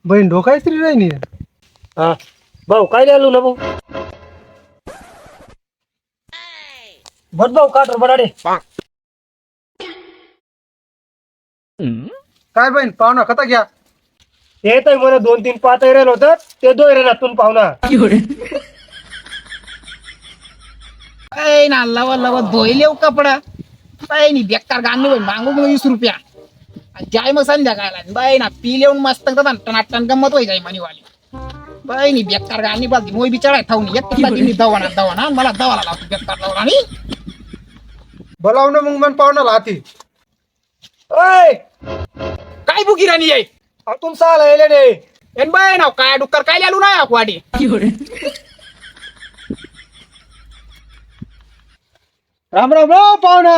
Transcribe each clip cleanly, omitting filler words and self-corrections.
बहीण ढोकाय स्त्री राहिनी हा भाऊ काय लिहिलो ना भाऊ भट भाऊ काटर बडाडे काय बहीण पाहुणा कथा घ्या येत आहे मला 2-3 पात राहिलं होतं ते दोयरेनातून पाहुणा ना लवा लवा धोईल कपडा बाई नी बेकार गाणं मागू मग 20 रुपया जाय मग संध्याकाळला बाई ना पी लिहून मस्त नाटन गंमत होई जाय मनीवाली बाई नी बेकार गाणी बाकी मोय बिचारा ठाऊन एक मी दवाना मला दवाला लावतो बेकार लावला आणि बोलाव ना मग मन पाहुणाला हाती ओय काय बुकी राणी आहे तुमचा आला येले रे एन बाय ना काय डुक्कर काय आलू नाही वाडी राम राम राम पाहुणा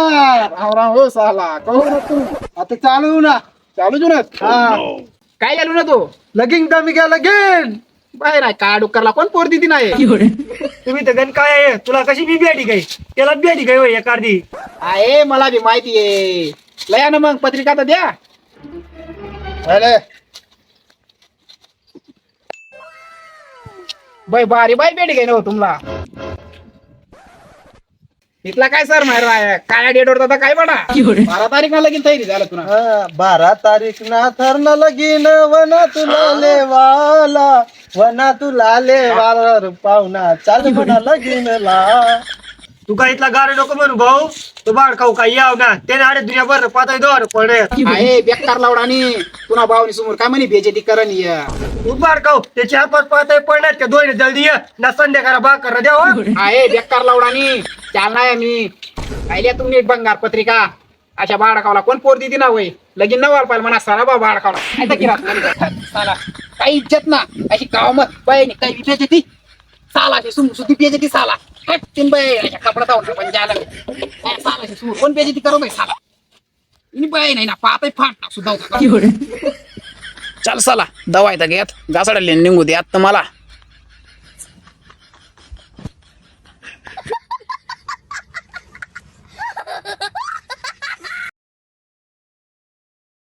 राम राम हो साला कहू ना तू आता चालू ना हा काय आलू ना तो लगीन दमी घ्या लगीन बाय ना काय डुक्करला कोण पोर दिदी नाही तुम्ही तर गण काय आहे तुला कशी बी भेटी काय त्याला भेटी काय होय एखादी आहे मला बी माहिती आहे लया ना मग पत्रिका तर द्या अरे बाय बारी बाय भेटी घे ना तुम्हाला इथला काय सर माहिती काय डेट होता काय बडा 12 तारीख लगीन तयारी झालं तुला 12 तारीख ना ठरलं लगीन वना तुला लेवाला पाहुणा चाल म्हणा लगीनला तू काय इथला गाडी नको म्हणू भाऊ तू बाळ खाऊ काय याव ना त्याने आडे दुनिया बरं पाताय दोर पडे आहे बेकार लावडानी तुला भावनी समोर काय म्हणे बेजेटी करण तू बाळ खाऊ ते 4-5 पाताय पडण्यात का दोन जल्दी ये ना संध्याकाळ बा कर द्या आहे बेकार लावडानी चालणार मी पाहिल्या तुम्ही एक बंगार पत्रिका अशा बाळकावला कोण पोर दिदी ना होय लगीन न वाल पाहिजे म्हणा सारा बा बाळकावला साला काही इज्जत ना अशी गावामत बाई काही बेजेती साला सुद्धी बेजेती साला तीन बाई कपडा जाऊन पण जायला साला समोर कोण बेजेती करू बाई साला बाई नाही ना पाहताय फाट सुद्धा चल साला दवा येतं घेत घासाडले निघू दे आता मला